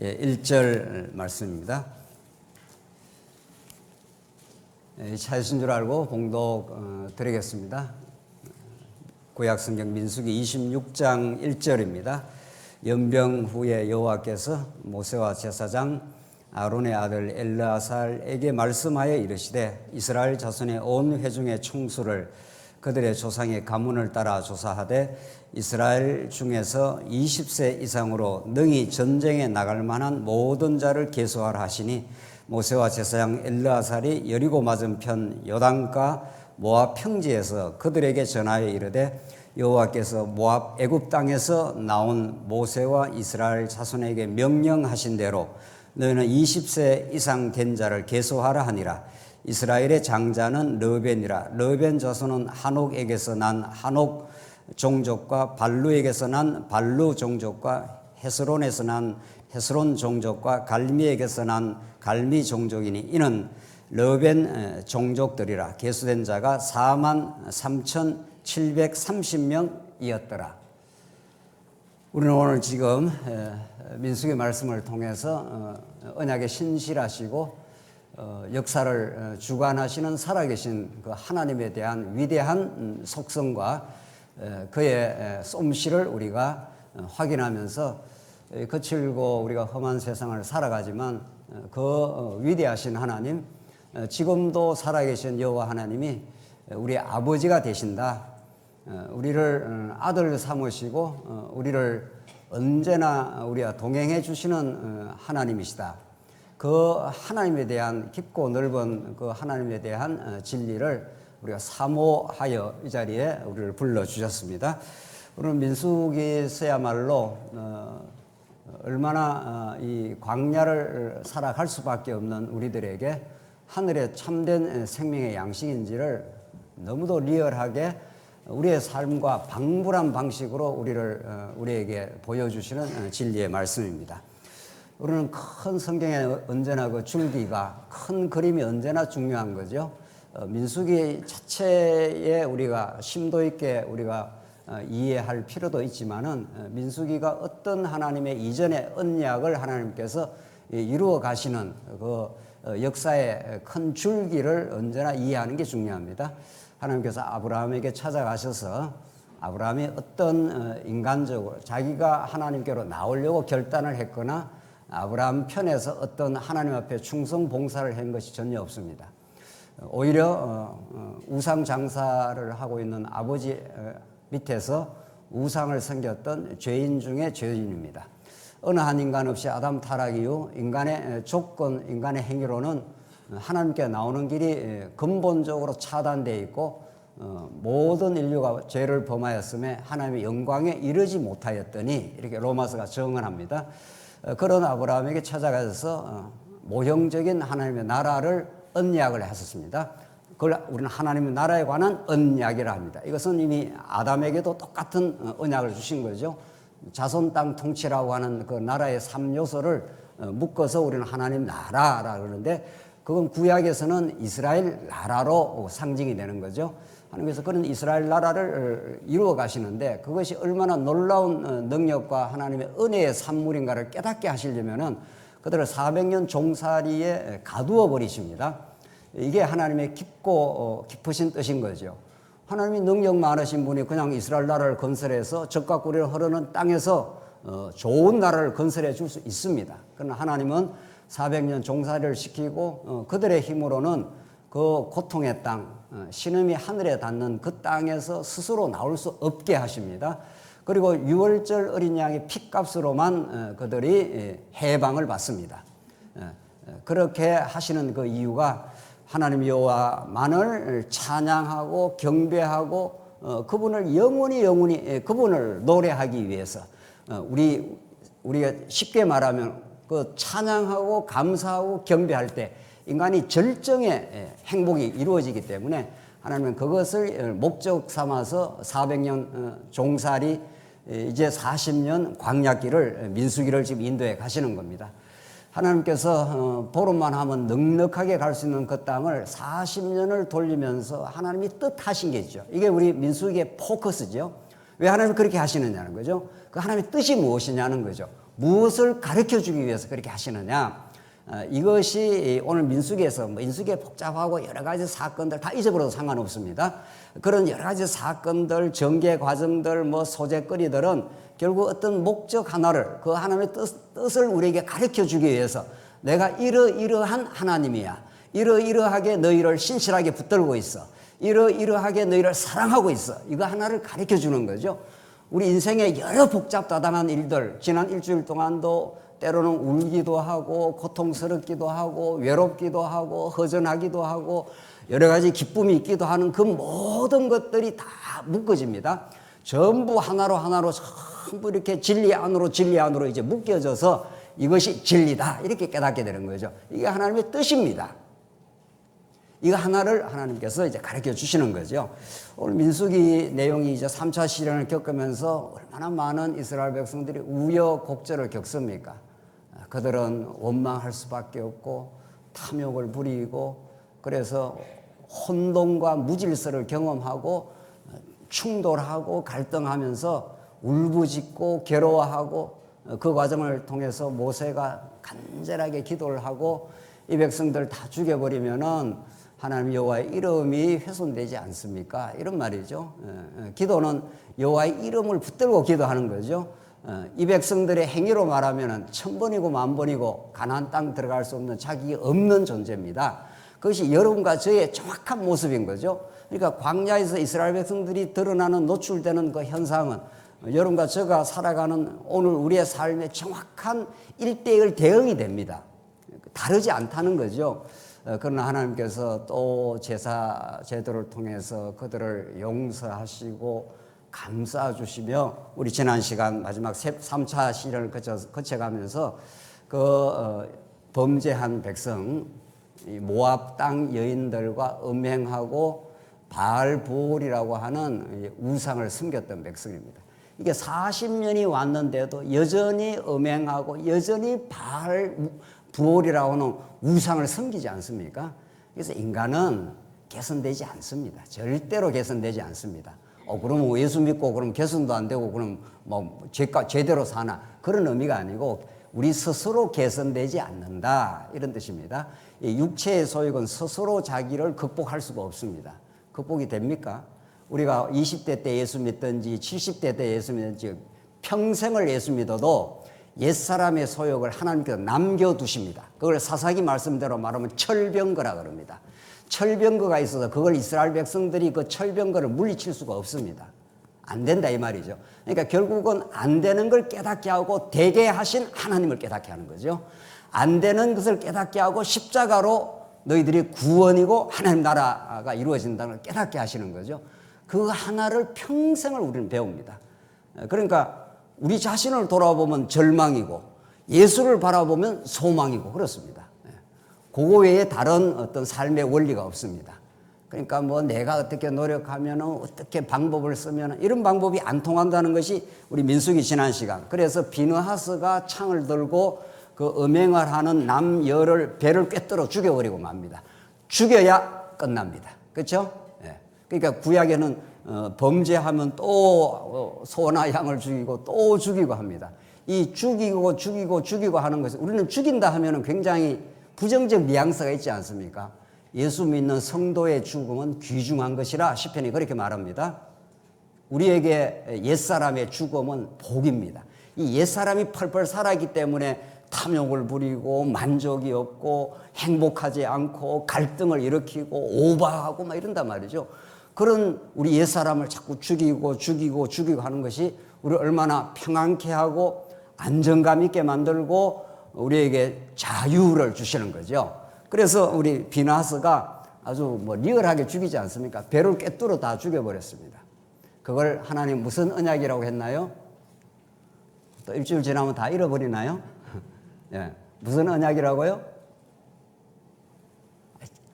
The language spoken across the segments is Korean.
1절 말씀입니다. 찾으신 줄 알고 봉독 드리겠습니다. 구약성경 민수기 26장 1절입니다. 연병 후에 여호와께서 모세와 제사장 아론의 아들 엘르아살에게 말씀하여 이르시되 이스라엘 자손의 온 회중의 총수를 그들의 조상의 가문을 따라 조사하되 이스라엘 중에서 20세 이상으로 능히 전쟁에 나갈 만한 모든 자를 계수하라 하시니 모세와 제사장 엘르아살이 여리고 맞은편 요단가 모압 평지에서 그들에게 전하여 이르되 여호와께서 모압 애굽 땅에서 나온 모세와 이스라엘 자손에게 명령하신 대로 너희는 20세 이상 된 자를 계수하라 하니라. 이스라엘의 장자는 르벤이라. 르벤 자손은 한옥에게서 난 한옥 종족과 발루에게서 난 발루 종족과 헤스론에서 난 헤스론 종족과 갈미에게서 난 갈미 종족이니 이는 르벤 종족들이라. 계수된 자가 43,730명이었더라. 우리는 오늘 지금 민수기 말씀을 통해서 언약에 신실하시고 역사를 주관하시는 살아계신 그 하나님에 대한 위대한 속성과 그의 솜씨를 우리가 확인하면서 거칠고 우리가 험한 세상을 살아가지만 그 위대하신 하나님, 지금도 살아계신 여호와 하나님이 우리의 아버지가 되신다. 우리를 아들 삼으시고 우리를 언제나 우리와 동행해 주시는 하나님이시다. 그 하나님에 대한 깊고 넓은 그 하나님에 대한 진리를 우리가 사모하여 이 자리에 우리를 불러주셨습니다. 오늘 민수기에서야말로 얼마나 이 광야를 살아갈 수밖에 없는 우리들에게 하늘의 참된 생명의 양식인지를 너무도 리얼하게 우리의 삶과 방불한 방식으로 우리에게 보여주시는 진리의 말씀입니다. 우리는 큰 성경에 언제나 그 줄기가, 큰 그림이 언제나 중요한 거죠. 민수기 자체에 우리가 심도 있게 우리가 이해할 필요도 있지만은 민수기가 어떤 하나님의 이전의 언약을 하나님께서 이루어 가시는 그 역사의 큰 줄기를 언제나 이해하는 게 중요합니다. 하나님께서 아브라함에게 찾아가셔서 아브라함이 어떤 인간적으로 자기가 하나님께로 나오려고 결단을 했거나 아브라함 편에서 어떤 하나님 앞에 충성 봉사를 한 것이 전혀 없습니다. 오히려 우상 장사를 하고 있는 아버지 밑에서 우상을 섬겼던 죄인 중에 죄인입니다. 어느 한 인간 없이 아담 타락 이후 인간의 조건, 인간의 행위로는 하나님께 나오는 길이 근본적으로 차단되어 있고 모든 인류가 죄를 범하였음에 하나님의 영광에 이르지 못하였더니 이렇게 로마서가 증언합니다. 그런 아브라함에게 찾아가서 모형적인 하나님의 나라를 언약을 했었습니다. 그걸 우리는 하나님의 나라에 관한 언약이라 합니다. 이것은 이미 아담에게도 똑같은 언약을 주신 거죠. 자손 땅 통치라고 하는 그 나라의 3요소를 묶어서 우리는 하나님 나라라고 그러는데 그건 구약에서는 이스라엘 나라로 상징이 되는 거죠. 하나님께서 그런 이스라엘 나라를 이루어 가시는데 그것이 얼마나 놀라운 능력과 하나님의 은혜의 산물인가를 깨닫게 하시려면은 그들을 400년 종살이에 가두어 버리십니다. 이게 하나님의 깊고 깊으신 뜻인 거죠. 하나님이 능력 많으신 분이 그냥 이스라엘 나라를 건설해서 적과 꿀이 흐르는 땅에서 좋은 나라를 건설해 줄 수 있습니다. 그러나 하나님은 400년 종살이를 시키고 그들의 힘으로는 그 고통의 땅, 신음이 하늘에 닿는 그 땅에서 스스로 나올 수 없게 하십니다. 그리고 유월절 어린 양의 핏값으로만 그들이 해방을 받습니다. 그렇게 하시는 그 이유가 하나님 여호와만을 찬양하고 경배하고 그분을 영원히 그분을 노래하기 위해서 우리가 쉽게 말하면 그 찬양하고 감사하고 경배할 때 인간이 절정의 행복이 이루어지기 때문에 하나님은 그것을 목적 삼아서 400년 종살이 이제 40년 광야길을 민수기를 지금 인도해 가시는 겁니다. 하나님께서 보름만 하면 넉넉하게 갈 수 있는 그 땅을 40년을 돌리면서 하나님이 뜻하신 게 있죠. 이게 우리 민수기의 포커스죠. 왜 하나님이 그렇게 하시느냐는 거죠. 그 하나님의 뜻이 무엇이냐는 거죠. 무엇을 가르쳐 주기 위해서 그렇게 하시느냐? 이것이 오늘 민수기에서 민수기에 복잡하고 여러 가지 사건들 다 잊어버려도 상관없습니다. 그런 여러 가지 사건들, 전개 과정들, 소재거리들은 결국 어떤 목적 하나를, 그 하나님의 뜻을 우리에게 가르쳐 주기 위해서 내가 이러이러한 하나님이야. 이러이러하게 너희를 신실하게 붙들고 있어. 이러이러하게 너희를 사랑하고 있어. 이거 하나를 가르쳐 주는 거죠. 우리 인생의 여러 복잡다단한 일들, 지난 일주일 동안도 때로는 울기도 하고 고통스럽기도 하고 외롭기도 하고 허전하기도 하고 여러 가지 기쁨이 있기도 하는 그 모든 것들이 다 묶어집니다. 전부 하나로 전부 이렇게 진리 안으로 이제 묶여져서 이것이 진리다 이렇게 깨닫게 되는 거죠. 이게 하나님의 뜻입니다. 이거 하나를 하나님께서 이제 가르쳐 주시는 거죠. 오늘 민수기 내용이 이제 3차 시련을 겪으면서 얼마나 많은 이스라엘 백성들이 우여곡절을 겪습니까? 그들은 원망할 수밖에 없고 탐욕을 부리고 그래서 혼돈과 무질서를 경험하고 충돌하고 갈등하면서 울부짖고 괴로워하고 그 과정을 통해서 모세가 간절하게 기도를 하고 이 백성들 다 죽여버리면은 하나님 여호와의 이름이 훼손되지 않습니까? 이런 말이죠. 기도는 여호와의 이름을 붙들고 기도하는 거죠. 이 백성들의 행위로 말하면 1000번이고 10,000번이고 가나안 땅 들어갈 수 없는 자기 없는 존재입니다. 그것이 여러분과 저의 정확한 모습인 거죠. 그러니까 광야에서 이스라엘 백성들이 드러나는 노출되는 그 현상은 여러분과 제가 살아가는 오늘 우리의 삶의 정확한 1:1 대응이 됩니다. 다르지 않다는 거죠. 그러나 하나님께서 또 제사 제도를 통해서 그들을 용서하시고 감싸주시며 우리 지난 시간 마지막 3차 시련을 거쳐가면서 범죄한 백성 모압 땅 여인들과 음행하고 바알보올이라고 하는 우상을 섬겼던 백성입니다. 이게 40년이 왔는데도 여전히 음행하고 여전히 바알보올이라고 하는 우상을 섬기지 않습니까? 그래서 인간은 개선되지 않습니다. 절대로 개선되지 않습니다. 그럼 예수 믿고 그럼 개선도 안 되고 그럼 제대로 사나 그런 의미가 아니고 우리 스스로 개선되지 않는다 이런 뜻입니다. 육체의 소욕은 스스로 자기를 극복할 수가 없습니다. 극복이 됩니까? 우리가 20대 때 예수 믿든지 70대 때 예수 믿든지 평생을 예수 믿어도 옛사람의 소욕을 하나님께서 남겨두십니다. 그걸 사사기 말씀대로 말하면 철병거라 그럽니다. 철병거가 있어서 그걸 이스라엘 백성들이 그 철병거를 물리칠 수가 없습니다. 안 된다 이 말이죠. 그러니까 결국은 안 되는 걸 깨닫게 하고 되게 하신 하나님을 깨닫게 하는 거죠. 안 되는 것을 깨닫게 하고 십자가로 너희들이 구원이고 하나님 나라가 이루어진다는 걸 깨닫게 하시는 거죠. 그 하나를 평생을 우리는 배웁니다. 그러니까 우리 자신을 돌아보면 절망이고 예수를 바라보면 소망이고 그렇습니다. 그거 외에 다른 어떤 삶의 원리가 없습니다. 그러니까 내가 어떻게 노력하면 어떻게 방법을 쓰면 이런 방법이 안 통한다는 것이 우리 민수기 지난 시간. 그래서 비느하스가 창을 들고 그 음행을 하는 남여를 배를 꿰뚫어 죽여버리고 맙니다. 죽여야 끝납니다. 그렇죠? 그러니까 구약에는 범죄하면 또 소나 양을 죽이고 또 죽이고 합니다. 이 죽이고 하는 것은 우리는 죽인다 하면은 굉장히 부정적 뉘앙스가 있지 않습니까? 예수 믿는 성도의 죽음은 귀중한 것이라 시편이 그렇게 말합니다. 우리에게 옛사람의 죽음은 복입니다. 이 옛사람이 펄펄 살아있기 때문에 탐욕을 부리고 만족이 없고 행복하지 않고 갈등을 일으키고 오버하고 막 이런단 말이죠. 그런 우리 옛사람을 자꾸 죽이고 하는 것이 우리를 얼마나 평안케 하고 안정감 있게 만들고 우리에게 자유를 주시는 거죠. 그래서 우리 비느하스가 아주 리얼하게 죽이지 않습니까? 배를 꿰뚫어 다 죽여버렸습니다. 그걸 하나님 무슨 언약이라고 했나요? 또 일주일 지나면 다 잃어버리나요? 예. 무슨 언약이라고요?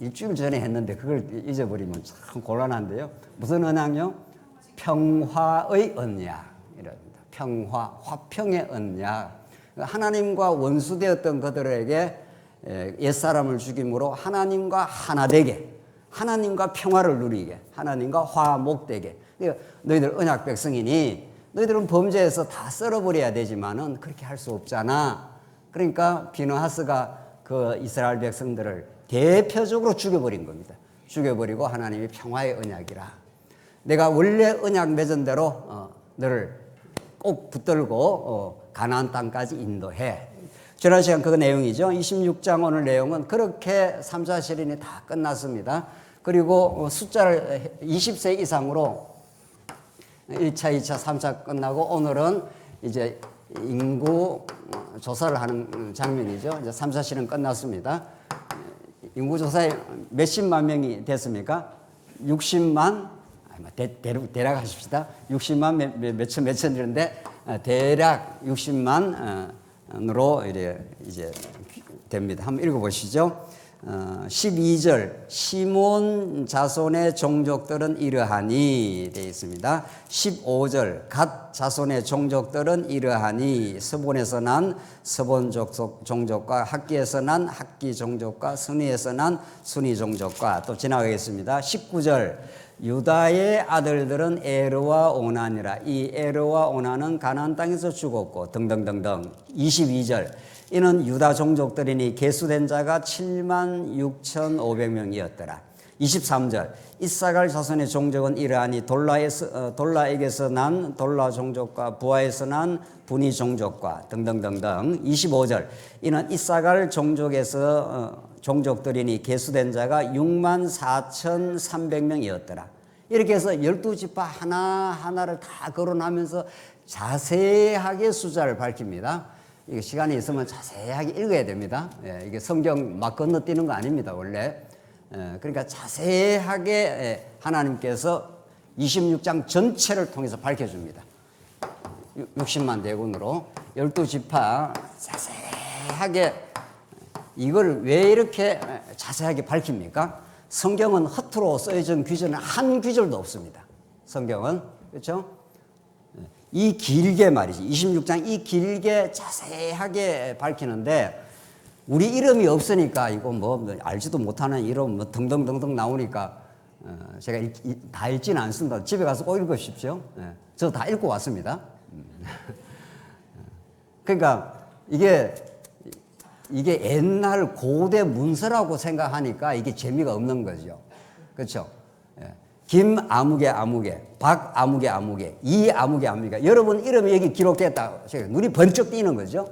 일주일 전에 했는데 그걸 잊어버리면 참 곤란한데요. 무슨 언약요? 평화의 언약이랍니다. 화평의 언약. 하나님과 원수되었던 그들에게 옛사람을 죽임으로 하나님과 하나 되게, 하나님과 평화를 누리게, 하나님과 화목되게. 너희들 언약 백성이니 너희들은 범죄해서 다 썰어버려야 되지만은 그렇게 할 수 없잖아. 그러니까 비느하스가 그 이스라엘 백성들을 대표적으로 죽여버린 겁니다. 죽여버리고 하나님이 평화의 언약이라. 내가 원래 언약 맺은 대로 너를 꼭 붙들고 가나안 땅까지 인도해. 지난 시간 그 내용이죠. 26장 오늘 내용은 그렇게 3, 4시련이 다 끝났습니다. 그리고 숫자를 20세 이상으로 1차, 2차, 3차 끝나고 오늘은 이제 인구 조사를 하는 장면이죠. 이제 3, 4시는 끝났습니다. 인구 조사에 몇십만 명이 됐습니까? 60만, 대략 하십시다. 60만 몇천 이런데 대략 60만으로 이제 됩니다. 한번 읽어보시죠. 12절 시몬 자손의 종족들은 이러하니 되어 있습니다. 15절 갓 자손의 종족들은 이러하니 스본에서 난 스본 종족과 학기에서 난 학기 종족과 순위에서 난 순위 종족과 또 지나가겠습니다. 19절 유다의 아들들은 에르와 오난이라. 이 에르와 오난은 가나안 땅에서 죽었고 등등등등. 22절 이는 유다 종족들이니 계수된 자가 76,500명이었더라. 23절 이사갈 자손의 종족은 이러하니 돌라에게서 난 돌라 종족과 부하에서 난 분이 종족과 등등등등. 25절 이는 이사갈 종족에서 종족들이니 계수된 자가 64,300명이었더라. 이렇게 해서 12지파 하나하나를 다 거론하면서 자세하게 숫자를 밝힙니다. 이게 시간이 있으면 자세하게 읽어야 됩니다. 이게 성경 막 건너뛰는 거 아닙니다, 원래. 그러니까 자세하게 하나님께서 26장 전체를 통해서 밝혀줍니다. 60만 대군으로 12지파 자세하게. 이걸 왜 이렇게 자세하게 밝힙니까? 성경은 허투루 쓰여진 규절은 한 규절도 없습니다. 성경은. 그렇죠? 이 길게 말이지. 26장 이 길게 자세하게 밝히는데 우리 이름이 없으니까 이거 뭐 알지도 못하는 이름 뭐 등등등등 나오니까 제가 다 읽지는 않습니다. 집에 가서 꼭 읽으십시오. 저 다 읽고 왔습니다. 그러니까 이게 옛날 고대 문서라고 생각하니까 이게 재미가 없는 거죠. 그렇죠? 김 아무개 아무개, 박 아무개 아무개, 이 아무개 아무개. 여러분 이름이 여기 기록됐다. 눈이 번쩍 띄는 거죠.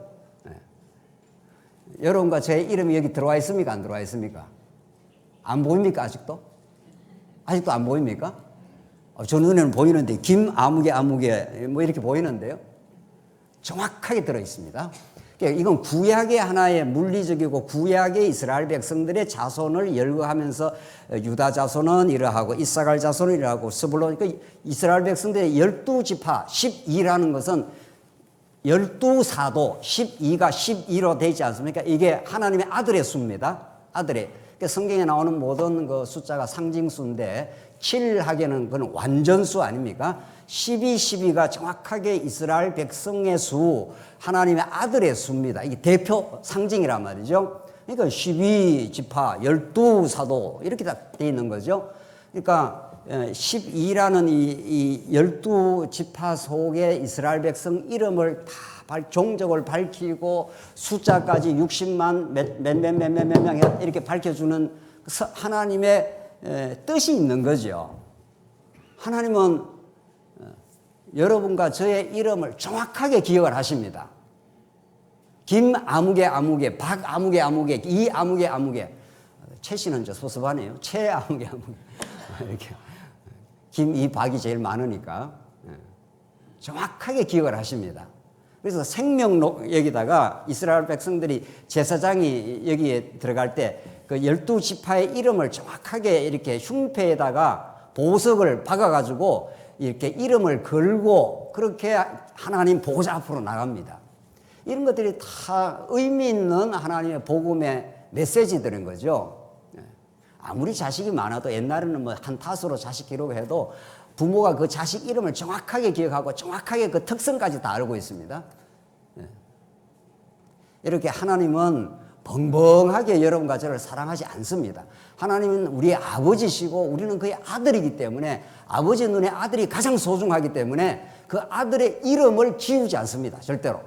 여러분과 제 이름이 여기 들어와 있습니까? 안 들어와 있습니까? 안 보입니까? 아직도? 아직도 안 보입니까? 저 눈에는 보이는데 김 아무개 아무개 뭐 이렇게 보이는데요. 정확하게 들어 있습니다. 이건 구약의 하나의 물리적이고 구약의 이스라엘 백성들의 자손을 열거하면서 유다 자손은 이러하고 이사갈 자손은 이러하고 스불론 그러니까 이스라엘 백성들의 12지파 12라는 것은 12사도 12가 12로 되지 않습니까? 이게 하나님의 아들의 수입니다. 아들의. 그러니까 성경에 나오는 모든 그 숫자가 상징수인데 7하게는 그건 완전수 아닙니까? 12가 정확하게 이스라엘 백성의 수, 하나님의 아들의 수입니다. 이게 대표 상징이란 말이죠. 그러니까 12지파, 12사도 이렇게 다 되어 있는 거죠. 그러니까 12라는 이 12지파 속에 이스라엘 백성 이름을 다 종족을 밝히고 숫자까지 60만 몇 명 이렇게 밝혀주는 하나님의 뜻이 있는 거죠. 하나님은 여러분과 저의 이름을 정확하게 기억을 하십니다. 김 아무개 아무개, 박 아무개 아무개, 이 아무개 아무개. 최 씨는 저 소섭하네요. 최 아무개 아무개. 이렇게. 김, 이, 박이 제일 많으니까 정확하게 기억을 하십니다. 그래서 생명록 여기다가 이스라엘 백성들이 제사장이 여기에 들어갈 때 그 12지파의 이름을 정확하게 이렇게 흉패에다가 보석을 박아가지고 이렇게 이름을 걸고 그렇게 하나님 보호자 앞으로 나갑니다. 이런 것들이 다 의미 있는 하나님의 복음의 메시지들인 거죠. 아무리 자식이 많아도 옛날에는 뭐 한 탓으로 자식 기록해도 부모가 그 자식 이름을 정확하게 기억하고 정확하게 그 특성까지 다 알고 있습니다. 이렇게 하나님은 벙벙하게 여러분과 저를 사랑하지 않습니다. 하나님은 우리의 아버지시고 우리는 그의 아들이기 때문에 아버지 눈에 아들이 가장 소중하기 때문에 그 아들의 이름을 지우지 않습니다. 절대로.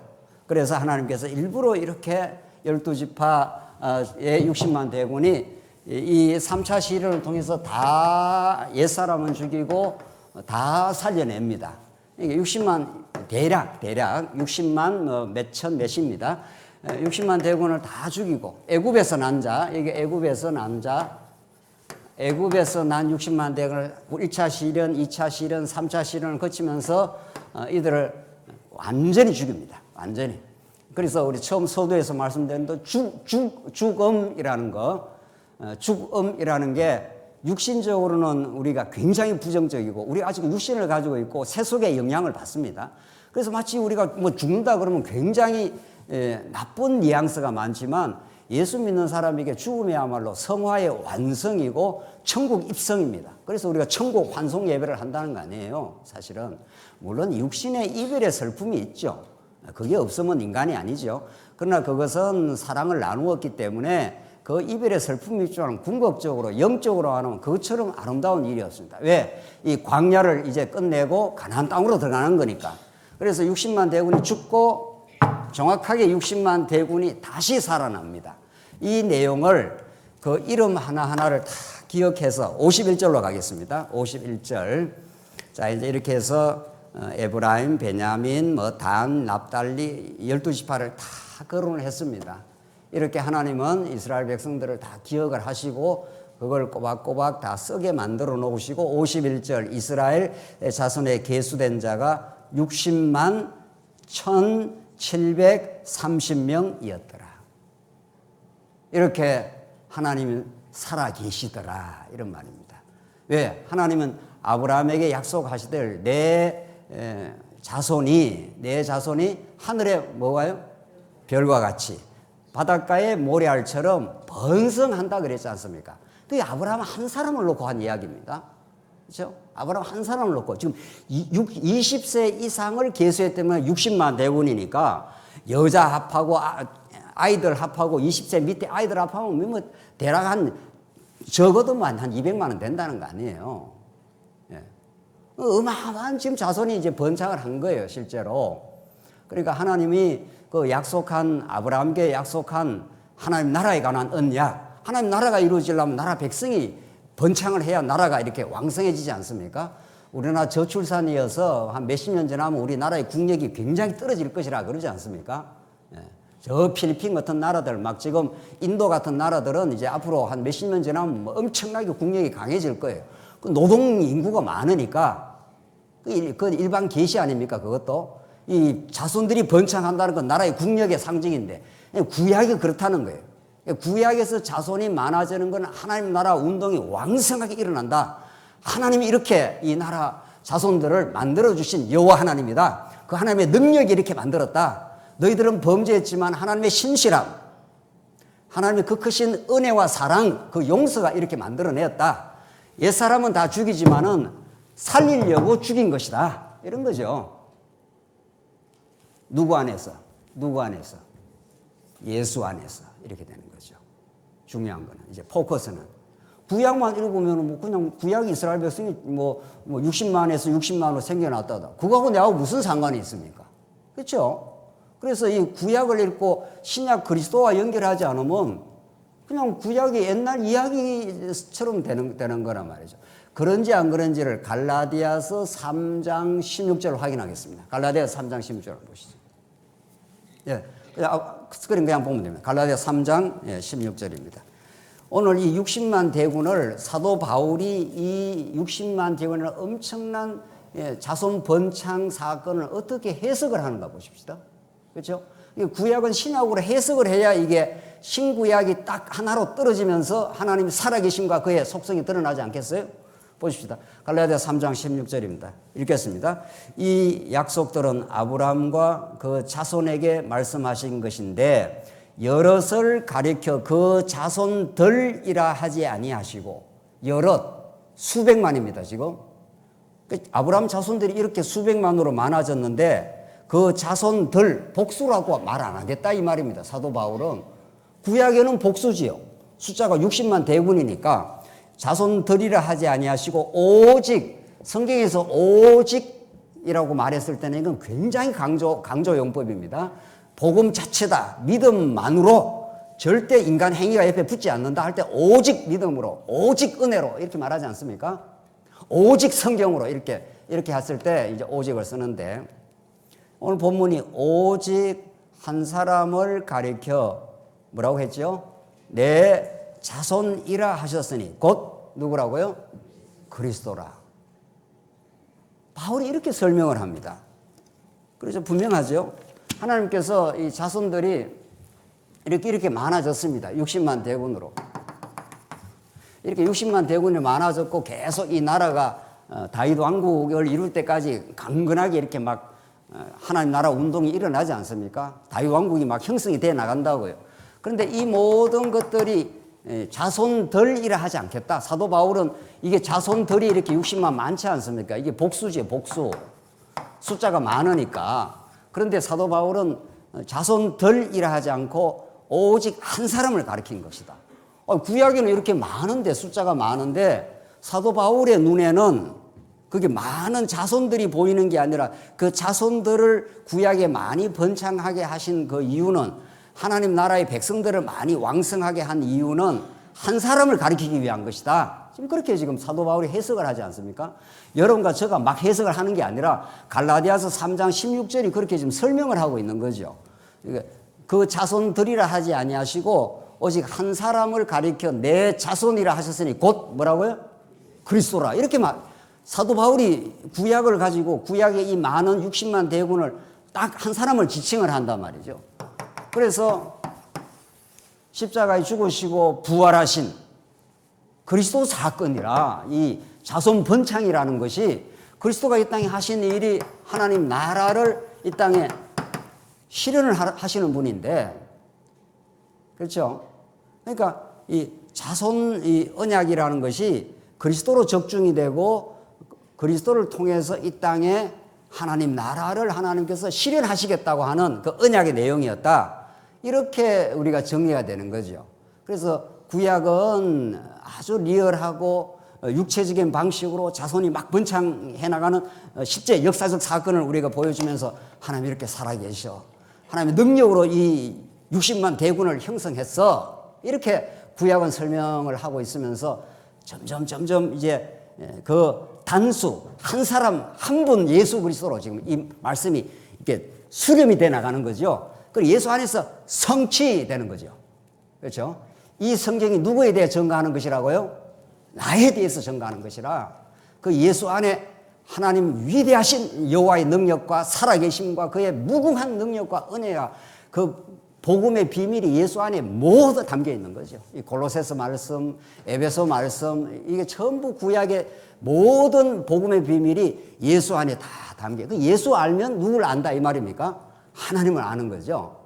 그래서 하나님께서 일부러 이렇게 12지파의 60만 대군이 이 3차 시련을 통해서 다 옛사람은 죽이고 다 살려냅니다. 이게 60만 대략 60만 몇천 몇입니다. 60만 대군을 다 죽이고 애굽에서 난 자, 이게 애굽에서 난 60만 대군을 1차 시련, 2차 시련, 3차 시련을 거치면서 이들을 완전히 죽입니다. 완전히. 그래서 우리 처음 서두에서 말씀드린 또 죽음이라는 거, 죽음이라는 게 육신적으로는 우리가 굉장히 부정적이고 우리 아직 육신을 가지고 있고 세속의 영향을 받습니다. 그래서 마치 우리가 뭐 죽는다 그러면 굉장히 나쁜 뉘앙스가 많지만 예수 믿는 사람에게 죽음이야말로 성화의 완성이고 천국 입성입니다. 그래서 우리가 천국 환송 예배를 한다는 거 아니에요. 사실은 물론 육신의 이별의 슬픔이 있죠. 그게 없으면 인간이 아니죠. 그러나 그것은 사랑을 나누었기 때문에 그 이별의 슬픔이 있지만 궁극적으로 영적으로 하는 그것처럼 아름다운 일이었습니다. 왜? 이 광야를 이제 끝내고 가나안 땅으로 들어가는 거니까. 그래서 60만 대군이 죽고 정확하게 60만 대군이 다시 살아납니다. 이 내용을 그 이름 하나하나를 다 기억해서 51절로 가겠습니다. 51절. 자, 이제 이렇게 해서 에브라임, 베냐민, 단, 납달리 12지파를 다 거론을 했습니다. 이렇게 하나님은 이스라엘 백성들을 다 기억을 하시고 그걸 꼬박꼬박 다 쓰게 만들어 놓으시고 51절 이스라엘 자손의 계수된 자가 60만 1730명이었더라. 이렇게 하나님은 살아 계시더라 이런 말입니다. 왜? 하나님은 아브라함에게 약속하시되 내 자손이 하늘에 뭐가요? 별과 같이 바닷가의 모래알처럼 번성한다 그랬지 않습니까? 그게 아브라함 한 사람을 놓고 한 이야기입니다. 그렇죠? 아브라함 한 사람을 놓고 지금 20세 이상을 계수했다면 60만 대군이니까 여자 합하고 아이들 합하고 20세 밑에 아이들 합하면 뭐 대략 한 적어도 한 200만 원 된다는 거 아니에요. 예. 어마어마한 지금 자손이 이제 번창을 한 거예요, 실제로. 그러니까 하나님이 그 약속한 아브라함께 약속한 하나님 나라에 관한 언약, 하나님 나라가 이루어지려면 나라 백성이 번창을 해야 나라가 이렇게 왕성해지지 않습니까? 우리나라 저출산이어서 한 몇십 년 지나면 우리나라의 국력이 굉장히 떨어질 것이라 그러지 않습니까? 예. 저 필리핀 같은 나라들, 막 지금 인도 같은 나라들은 이제 앞으로 한 몇십 년 지나면 뭐 엄청나게 국력이 강해질 거예요. 그 노동 인구가 많으니까 그 일반 계시 아닙니까? 그것도 이 자손들이 번창한다는 건 나라의 국력의 상징인데 구약이 그렇다는 거예요. 구약에서 자손이 많아지는 건 하나님 나라 운동이 왕성하게 일어난다. 하나님이 이렇게 이 나라 자손들을 만들어주신 여호와 하나님이다. 그 하나님의 능력이 이렇게 만들었다. 너희들은 범죄했지만 하나님의 신실함, 하나님의 그 크신 은혜와 사랑, 그 용서가 이렇게 만들어내었다. 옛사람은 다 죽이지만은 살리려고 죽인 것이다. 이런 거죠. 누구 안에서? 누구 안에서? 예수 안에서. 이렇게 되는 거죠. 중요한 거는 이제 포커스는 구약만 읽으면 뭐 그냥 구약 이스라엘 백성이 뭐 60만에서 60만으로 생겨났다다. 그거하고 내하고 무슨 상관이 있습니까? 그렇죠? 그래서 이 구약을 읽고 신약 그리스도와 연결하지 않으면 그냥 구약이 옛날 이야기처럼 되는 거란 말이죠. 그런지 안 그런지를 갈라디아서 3장 16절을 확인하겠습니다. 갈라디아서 3장 16절을 보시죠. 예. 스크린 그냥 보면 됩니다. 갈라디아 3장 16절입니다. 오늘 이 60만 대군을 사도 바울이 이 60만 대군의 엄청난 자손 번창 사건을 어떻게 해석을 하는가 보십시다. 그렇죠? 구약은 신약으로 해석을 해야 이게 신구약이 딱 하나로 떨어지면서 하나님이 살아계심과 그의 속성이 드러나지 않겠어요? 보십시다. 갈라디아 3장 16절입니다. 읽겠습니다. 이 약속들은 아브라함과 그 자손에게 말씀하신 것인데 여럿을 가리켜 그 자손들이라 하지 아니하시고 여럿 수백만입니다. 지금 아브라함 자손들이 이렇게 수백만으로 많아졌는데 그 자손들 복수라고 말 안 하겠다 이 말입니다. 사도 바울은 구약에는 복수지요. 숫자가 60만 대군이니까 자손들이라 하지 아니하시고 오직 성경에서 오직 복음이라고 말했을 때는 이건 굉장히 강조 용법입니다. 복음 자체다. 믿음만으로 절대 인간 행위가 옆에 붙지 않는다 할 때 오직 믿음으로, 오직 은혜로 이렇게 말하지 않습니까? 오직 성경으로 이렇게 했을 때 이제 오직을 쓰는데, 오늘 본문이 오직 한 사람을 가리켜 뭐라고 했죠? 내 자손이라 하셨으니 곧 누구라고요? 그리스도라. 바울이 이렇게 설명을 합니다. 그래서 분명하죠. 하나님께서 이 자손들이 이렇게 많아졌습니다. 60만 대군으로. 이렇게 60만 대군이 많아졌고 계속 이 나라가 다윗 왕국을 이룰 때까지 강건하게 이렇게 막 하나님 나라 운동이 일어나지 않습니까? 다윗 왕국이 막 형성이 돼 나간다고요. 그런데 이 모든 것들이 자손들이라 하지 않겠다. 사도 바울은 이게 자손들이 이렇게 60만 많지 않습니까? 이게 복수지, 복수. 숫자가 많으니까. 그런데 사도 바울은 자손들이라 하지 않고 오직 한 사람을 가리킨 것이다. 구약에는 이렇게 많은데, 숫자가 많은데 사도 바울의 눈에는 그게 많은 자손들이 보이는 게 아니라 그 자손들을 구약에 많이 번창하게 하신 그 이유는, 하나님 나라의 백성들을 많이 왕성하게 한 이유는 한 사람을 가리키기 위한 것이다. 지금 그렇게 지금 사도 바울이 해석을 하지 않습니까? 여러분과 제가 막 해석을 하는 게 아니라 갈라디아서 3장 16절이 그렇게 지금 설명을 하고 있는 거죠. 그 자손들이라 하지 아니하시고 오직 한 사람을 가리켜 내 자손이라 하셨으니 곧 뭐라고요? 그리스도라. 이렇게 사도 바울이 구약을 가지고 구약의 이 많은 60만 대군을 딱 한 사람을 지칭을 한단 말이죠. 그래서 십자가에 죽으시고 부활하신 그리스도 사건이라, 이 자손 번창이라는 것이 그리스도가 이 땅에 하신 일이 하나님 나라를 이 땅에 실현을 하시는 분인데, 그렇죠? 그러니까 이 자손 이 언약이라는 것이 그리스도로 적중이 되고 그리스도를 통해서 이 땅에 하나님 나라를 하나님께서 실현하시겠다고 하는 그 언약의 내용이었다. 이렇게 우리가 정리가 되는 거죠. 그래서 구약은 아주 리얼하고 육체적인 방식으로 자손이 막 번창해 나가는 실제 역사적 사건을 우리가 보여주면서 하나님이 이렇게 살아계셔. 하나님의 능력으로 이 60만 대군을 형성했어. 이렇게 구약은 설명을 하고 있으면서 점점 이제 그 단수, 한 사람, 한 분 예수 그리스도로 지금 이 말씀이 이렇게 수렴이 돼 나가는 거죠. 그리고 예수 안에서 성취되는 거죠. 그렇죠? 이 성경이 누구에 대해 증거하는 것이라고요? 나에 대해서 증거하는 것이라, 그 예수 안에 하나님 위대하신 여호와의 능력과 살아계심과 그의 무궁한 능력과 은혜가, 그 복음의 비밀이 예수 안에 모두 담겨 있는 거죠. 이 골로새서 말씀, 에베소 말씀, 이게 전부 구약의 모든 복음의 비밀이 예수 안에 다 담겨. 그 예수 알면 누구를 안다 이 말입니까? 하나님을 아는 거죠.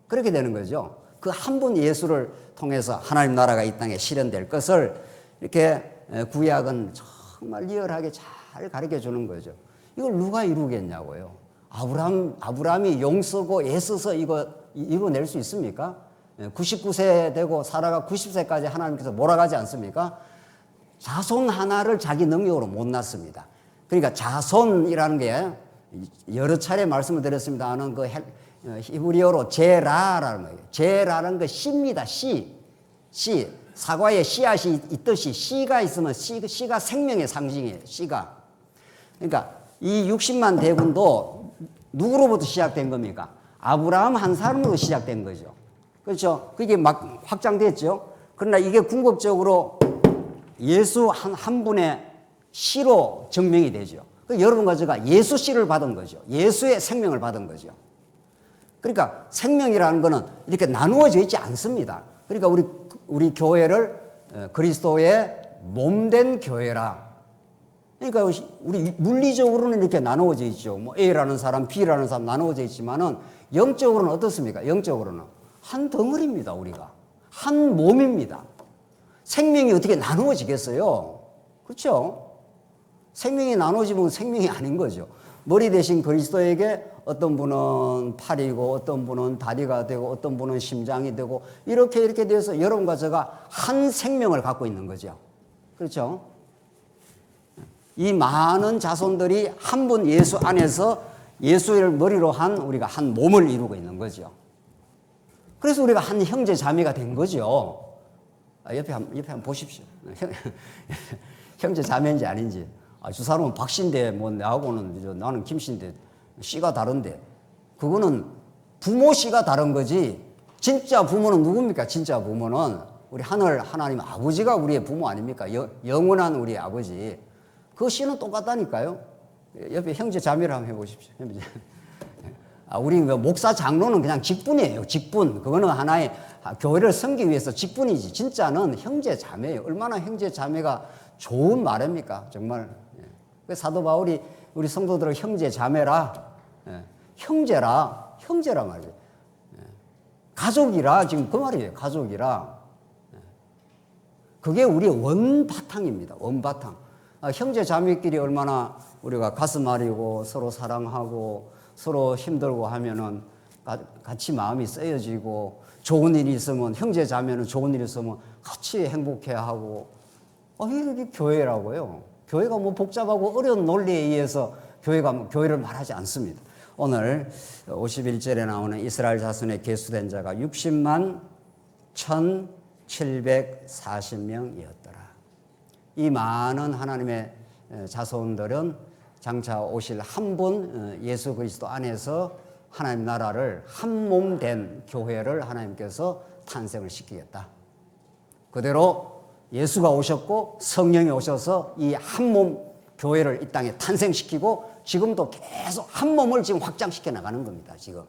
그렇게 되는 거죠. 그 한 분 예수를 통해서 하나님 나라가 이 땅에 실현될 것을 이렇게 구약은 정말 리얼하게 잘 가르쳐 주는 거죠. 이걸 누가 이루겠냐고요. 아브라함이 용서고 애써서 이거 낼 수 있습니까? 99세 되고 사라가 90세까지 하나님께서 몰아가지 않습니까? 자손 하나를 자기 능력으로 못 낳습니다. 그러니까 자손이라는 게 여러 차례 말씀을 드렸습니다는 그 히브리어로 제라라는 거예요. 제라는 거 씨입니다. 씨. 사과에 씨앗이 있듯이 씨가 있으면 씨가 생명의 상징이에요. 씨가. 그러니까 이 60만 대군도 누구로부터 시작된 겁니까? 아브라함 한 사람으로 시작된 거죠. 그렇죠? 그게 막 확장됐죠. 그러나 이게 궁극적으로 예수 한 분의 씨로 증명이 되죠. 여러분과 제가 예수 씨를 받은 거죠. 예수의 생명을 받은 거죠. 그러니까 생명이라는 것은 이렇게 나누어져 있지 않습니다. 그러니까 우리 교회를 그리스도의 몸된 교회라. 그러니까 우리 물리적으로는 이렇게 나누어져 있죠. 뭐 A라는 사람, B라는 사람 나누어져 있지만은 영적으로는 어떻습니까? 영적으로는 한 덩어리입니다. 우리가 한 몸입니다. 생명이 어떻게 나누어지겠어요? 그렇죠? 생명이 나누어지면 생명이 아닌 거죠. 머리 대신 그리스도에게 어떤 분은 팔이고 어떤 분은 다리가 되고 어떤 분은 심장이 되고 이렇게 돼서 여러분과 제가 한 생명을 갖고 있는 거죠. 그렇죠? 이 많은 자손들이 한 분 예수 안에서 예수를 머리로 한 우리가 한 몸을 이루고 있는 거죠. 그래서 우리가 한 형제 자매가 된 거죠. 옆에 한번 보십시오. 형제 자매인지 아닌지. 저 사람은 박씨인데 뭐 나하고는 나는 김씨인데 씨가 다른데, 그거는 부모 씨가 다른 거지. 진짜 부모는 누굽니까? 진짜 부모는 우리 하나님 아버지가 우리의 부모 아닙니까? 영원한 우리 아버지. 그 씨는 똑같다니까요. 옆에 형제 자매를 한번 해보십시오. 우리 목사 장로는 그냥 직분이에요. 직분. 그거는 하나의 교회를 섬기기 위해서 직분이지. 진짜는 형제 자매예요. 얼마나 형제 자매가 좋은 말입니까? 정말. 사도 바울이 우리 성도들을 형제 자매라, 형제라 말이에요. 가족이라, 지금 그 말이에요. 가족이라. 그게 우리의 원바탕입니다. 원바탕. 형제 자매끼리 얼마나 우리가 가슴 아리고 서로 사랑하고 서로 힘들고 하면은 같이 마음이 쓰여지고, 좋은 일이 있으면, 형제 자매는 좋은 일이 있으면 같이 행복해 하고, 이게 교회라고요. 교회가 뭐 복잡하고 어려운 논리에 의해서 교회를 말하지 않습니다. 오늘 51절에 나오는 이스라엘 자손의 계수된 자가 60만 1,740명이었더라. 이 많은 하나님의 자손들은 장차 오실 한 분 예수 그리스도 안에서 하나님 나라를 한 몸 된 교회를 하나님께서 탄생을 시키겠다. 그대로 예수가 오셨고 성령이 오셔서 이 한 몸 교회를 이 땅에 탄생시키고, 지금도 계속 한 몸을 지금 확장시켜 나가는 겁니다. 지금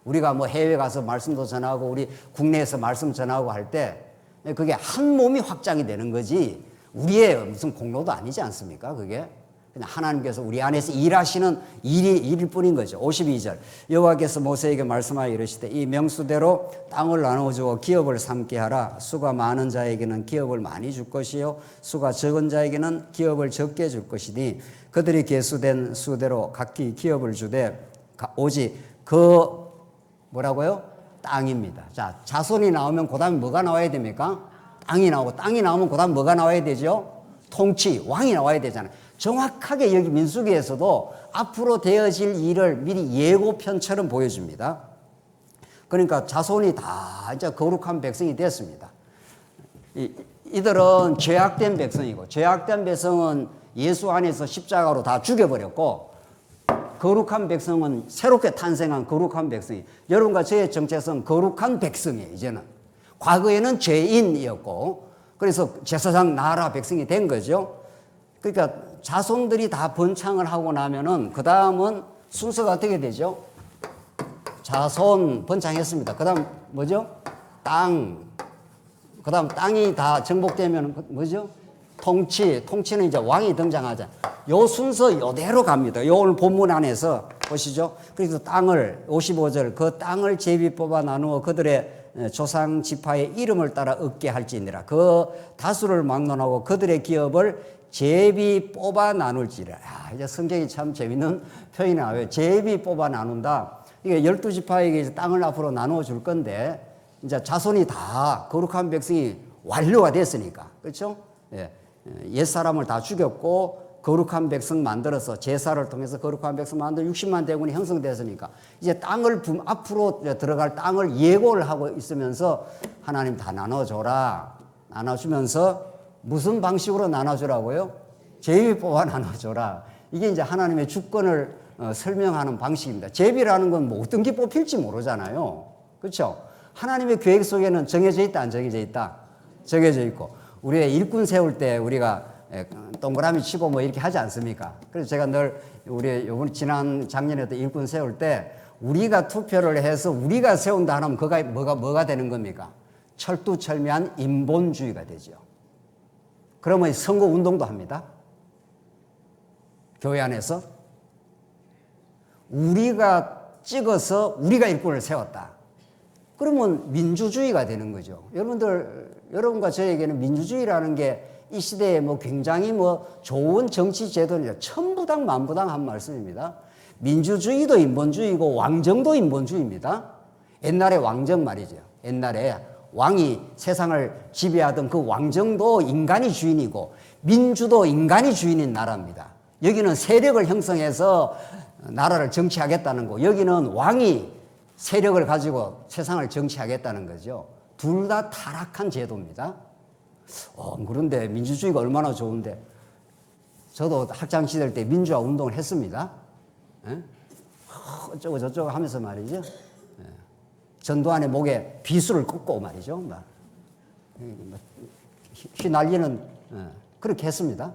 우리가 뭐 해외 가서 말씀도 전하고 우리 국내에서 말씀 전하고 할 때 그게 한 몸이 확장이 되는 거지 우리의 무슨 공로도 아니지 않습니까? 그게 그냥 하나님께서 우리 안에서 일하시는 일일 뿐인 거죠. 52절 여호와께서 모세에게 말씀하여 이르시되 이 명수대로 땅을 나누어주어 기업을 삼게 하라. 수가 많은 자에게는 기업을 많이 줄 것이요 수가 적은 자에게는 기업을 적게 줄 것이니 그들이 계수된 수대로 각기 기업을 주되 오직 그 뭐라고요? 땅입니다. 자, 자손이 나오면 그 다음에 뭐가 나와야 됩니까? 땅이 나오고, 땅이 나오면 그 다음에 뭐가 나와야 되죠? 통치, 왕이 나와야 되잖아요. 정확하게 여기 민수기에서도 앞으로 되어질 일을 미리 예고편처럼 보여줍니다. 그러니까 자손이 다 이제 거룩한 백성이 됐습니다. 이들은 죄악된 백성이고, 죄악된 백성은 예수 안에서 십자가로 다 죽여버렸고, 거룩한 백성은 새롭게 탄생한 거룩한 백성이, 여러분과 저의 정체성은 거룩한 백성이에요. 이제는 과거에는 죄인이었고, 그래서 제사장 나라 백성이 된 거죠. 그러니까 자손들이 다 번창을 하고 나면은 그 다음은 순서가 어떻게 되죠? 자손 번창했습니다. 그 다음 뭐죠? 땅. 그 다음 땅이 다 정복되면 뭐죠? 통치는 이제 왕이 등장하자. 요 순서 요대로 갑니다. 요 오늘 본문 안에서 보시죠. 그래서 땅을 55절 그 땅을 제비 뽑아 나누어 그들의 조상 지파의 이름을 따라 얻게 할지니라. 그 다수를 막론하고 그들의 기업을 제비 뽑아 나눌지라. 이제 성경이 참 재밌는 표현이 나와요. 제비 뽑아 나눈다. 이게 12지파에게 땅을 앞으로 나누어 줄 건데, 이제 자손이 다 거룩한 백성이 완료가 됐으니까. 그렇죠? 옛사람을 다 죽였고 거룩한 백성 만들어서 제사를 통해서 거룩한 백성 만들어 60만 대군이 형성됐으니까 이제 땅을 앞으로 들어갈 땅을 예고를 하고 있으면서 하나님 다 나눠줘라. 나눠주면서 무슨 방식으로 나눠주라고요? 제비 뽑아 나눠줘라. 이게 이제 하나님의 주권을 설명하는 방식입니다. 제비라는 건 뭐 어떤 게 뽑힐지 모르잖아요. 그렇죠? 하나님의 계획 속에는 정해져 있다, 안 정해져 있다? 정해져 있고, 우리의 일꾼 세울 때 우리가 동그라미 치고 뭐 이렇게 하지 않습니까? 그래서 제가 늘 우리 요번 지난 작년에도 일꾼 세울 때 우리가 투표를 해서 우리가 세운다 하면 그가 뭐가 되는 겁니까? 철두철미한 인본주의가 되죠. 그러면 선거 운동도 합니다. 교회 안에서 우리가 찍어서 우리가 일꾼을 세웠다. 그러면 민주주의가 되는 거죠. 여러분과 저에게는 민주주의라는 게 이 시대에 뭐 굉장히 뭐 좋은 정치 제도는 천부당 만부당한 말씀입니다. 민주주의도 인본주의고 왕정도 인본주의입니다. 옛날에 왕정 말이죠. 옛날에 왕이 세상을 지배하던 그 왕정도 인간이 주인이고, 민주도 인간이 주인인 나라입니다. 여기는 세력을 형성해서 나라를 정치하겠다는 거, 여기는 왕이 세력을 가지고 세상을 정치하겠다는 거죠. 둘 다 타락한 제도입니다. 그런데 민주주의가 얼마나 좋은데, 저도 학창시절 때 민주화 운동을 했습니다. 어쩌고 저쩌고 하면서 말이죠. 전두환의 목에 비수를 꽂고 말이죠. 휘날리는, 그렇게 했습니다.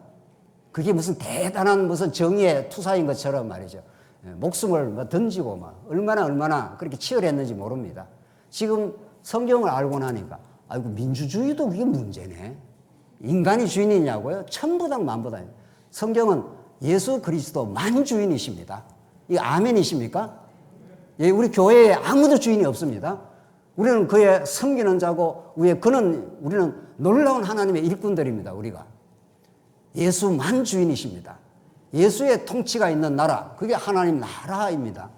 그게 무슨 대단한 무슨 정의의 투사인 것처럼 말이죠. 목숨을 던지고 얼마나 그렇게 치열했는지 모릅니다. 지금 성경을 알고 나니까, 아이고, 민주주의도 그게 문제네. 인간이 주인이냐고요? 천부당 만부당. 성경은 예수 그리스도 만주인이십니다. 이거 아멘이십니까? 예, 우리 교회에 아무도 주인이 없습니다. 우리는 그의 섬기는 자고, 우리는 놀라운 하나님의 일꾼들입니다, 우리가. 예수만 주인이십니다. 예수의 통치가 있는 나라, 그게 하나님 나라입니다.